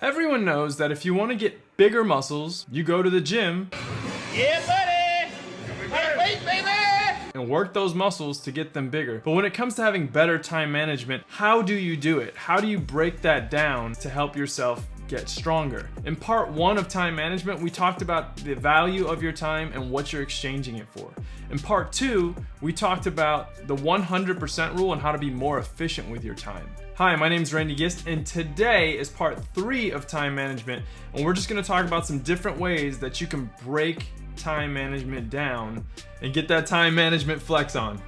Everyone knows that if you want to get bigger muscles, you go to the gym. Yeah, buddy! Wait, baby! And work those muscles to get them bigger. But when it comes to having better time management, how do you do it? How do you break that down to help yourself get stronger? In part 1 of time management, we talked about the value of your time and what you're exchanging it for. In part 2, we talked about the 100% rule and how to be more efficient with your time. Hi, my name is Randy Gist, and today is part 3 of time management, and we're just gonna talk about some different ways that you can break time management down and get that time management flex on.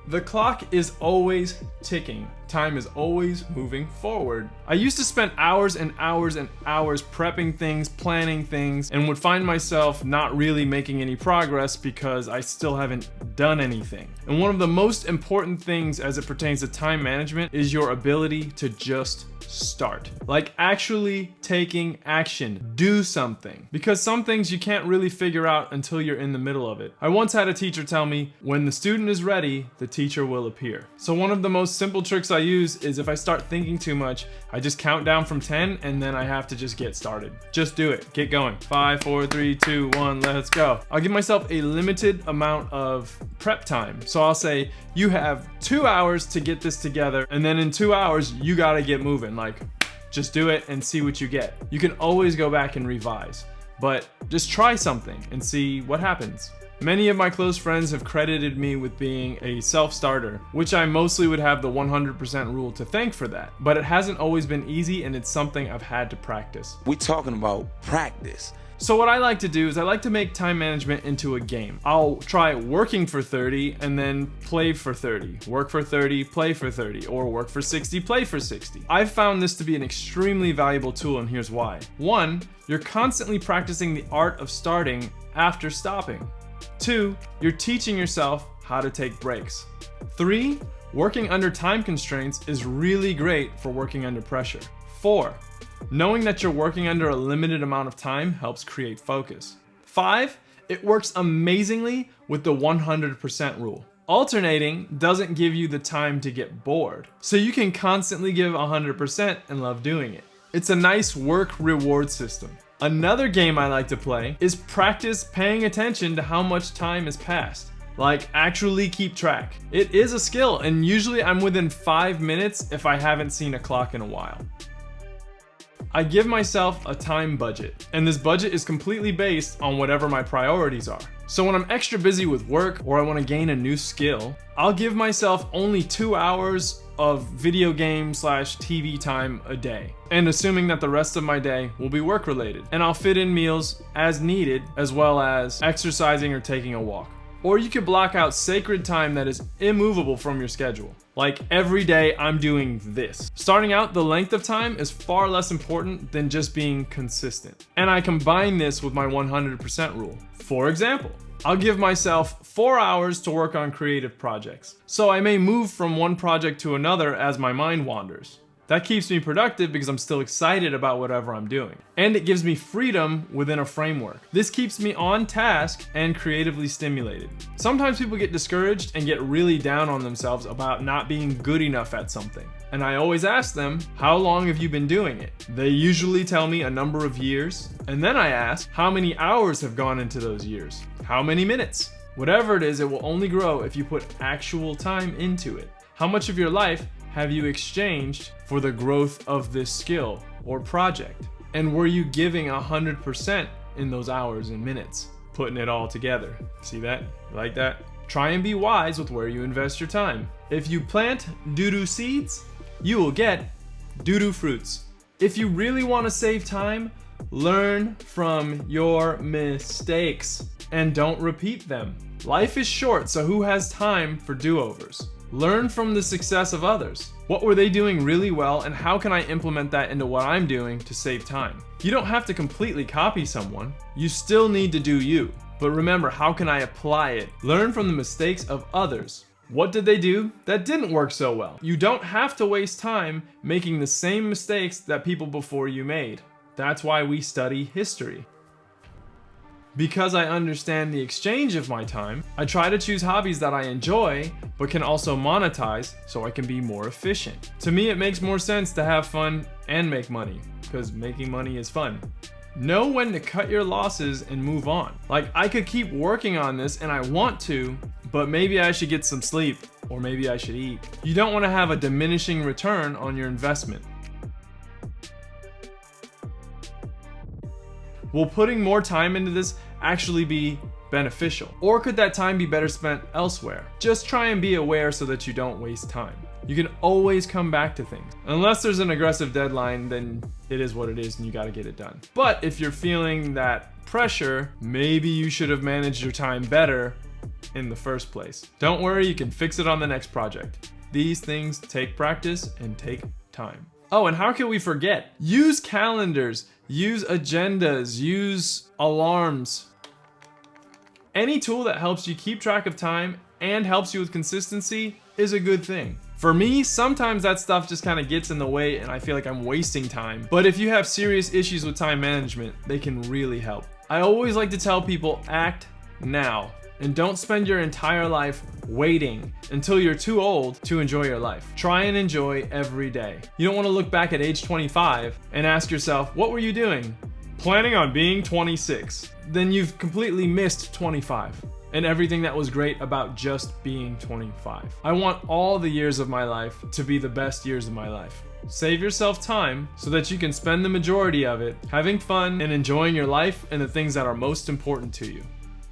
The clock is always ticking. Time is always moving forward. I used to spend hours and hours and hours prepping things, planning things, and would find myself not really making any progress because I still haven't done anything. And one of the most important things as it pertains to time management is your ability to just start. Like actually taking action, do something. Because some things you can't really figure out until you're in the middle of it. I once had a teacher tell me, when the student is ready, the teacher will appear. So one of the most simple tricks I use is if I start thinking too much, I just count down from 10 and then I have to just get started. Just do it, get going. 5, 4, 3, 2, 1, let's go. I'll give myself a limited amount of prep time. So I'll say, you have 2 hours to get this together, and then in 2 hours, you gotta get moving. Like, just do it and see what you get. You can always go back and revise, but just try something and see what happens. Many of my close friends have credited me with being a self-starter, which I mostly would have the 100% rule to thank for that, but it hasn't always been easy and it's something I've had to practice. We're talking about practice. So what I like to do is I like to make time management into a game. I'll try working for 30 and then play for 30. Work for 30, play for 30, or work for 60, play for 60. I've found this to be an extremely valuable tool, and here's why. 1, you're constantly practicing the art of starting after stopping. 2, you're teaching yourself how to take breaks. 3, working under time constraints is really great for working under pressure. 4, knowing that you're working under a limited amount of time helps create focus. 5, it works amazingly with the 100% rule. Alternating doesn't give you the time to get bored, so you can constantly give 100% and love doing it. It's a nice work reward system. Another game I like to play is practice paying attention to how much time has passed. Like, actually keep track. It is a skill, and usually I'm within 5 minutes if I haven't seen a clock in a while. I give myself a time budget, and this budget is completely based on whatever my priorities are. So when I'm extra busy with work or I want to gain a new skill, I'll give myself only 2 hours of video game / TV time a day, and assuming that the rest of my day will be work related. And I'll fit in meals as needed, as well as exercising or taking a walk. Or you could block out sacred time that is immovable from your schedule. Like, every day I'm doing this. Starting out, the length of time is far less important than just being consistent. And I combine this with my 100% rule. For example, I'll give myself 4 hours to work on creative projects. So I may move from one project to another as my mind wanders. That keeps me productive because I'm still excited about whatever I'm doing. And it gives me freedom within a framework. This keeps me on task and creatively stimulated. Sometimes people get discouraged and get really down on themselves about not being good enough at something. And I always ask them, how long have you been doing it? They usually tell me a number of years. And then I ask, how many hours have gone into those years? How many minutes? Whatever it is, it will only grow if you put actual time into it. How much of your life have you exchanged for the growth of this skill or project? And were you giving 100% in those hours and minutes, putting it all together? See that? You like that? Try and be wise with where you invest your time. If you plant doo-doo seeds, you will get doo-doo fruits. If you really want to save time, learn from your mistakes and don't repeat them. Life is short, so who has time for do-overs? Learn from the success of others. What were they doing really well, and how can I implement that into what I'm doing to save time? You don't have to completely copy someone. You still need to do you. But remember, how can I apply it? Learn from the mistakes of others. What did they do that didn't work so well? You don't have to waste time making the same mistakes that people before you made. That's why we study history. Because I understand the exchange of my time, I try to choose hobbies that I enjoy, but can also monetize so I can be more efficient. To me, it makes more sense to have fun and make money, because making money is fun. Know when to cut your losses and move on. Like, I could keep working on this and I want to, but maybe I should get some sleep, or maybe I should eat. You don't want to have a diminishing return on your investment. Will putting more time into this actually be beneficial? Or could that time be better spent elsewhere? Just try and be aware so that you don't waste time. You can always come back to things. Unless there's an aggressive deadline, then it is what it is and you gotta get it done. But if you're feeling that pressure, maybe you should have managed your time better in the first place. Don't worry, you can fix it on the next project. These things take practice and take time. Oh, and how can we forget? Use calendars, use agendas, use alarms. Any tool that helps you keep track of time and helps you with consistency is a good thing. For me, sometimes that stuff just kind of gets in the way and I feel like I'm wasting time. But if you have serious issues with time management, they can really help. I always like to tell people, act now. And don't spend your entire life waiting until you're too old to enjoy your life. Try and enjoy every day. You don't want to look back at age 25 and ask yourself, what were you doing? Planning on being 26. Then you've completely missed 25 and everything that was great about just being 25. I want all the years of my life to be the best years of my life. Save yourself time so that you can spend the majority of it having fun and enjoying your life and the things that are most important to you.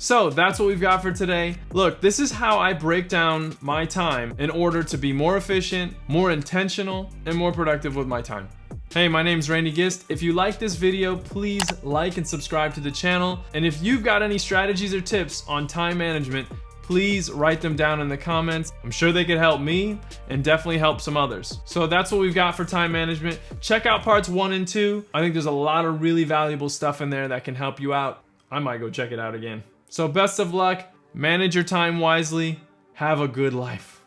So that's what we've got for today. Look, this is how I break down my time in order to be more efficient, more intentional, and more productive with my time. Hey, my name's Randy Gist. If you like this video, please like and subscribe to the channel. And if you've got any strategies or tips on time management, please write them down in the comments. I'm sure they could help me and definitely help some others. So that's what we've got for time management. Check out parts 1 and 2. I think there's a lot of really valuable stuff in there that can help you out. I might go check it out again. So best of luck, manage your time wisely, have a good life.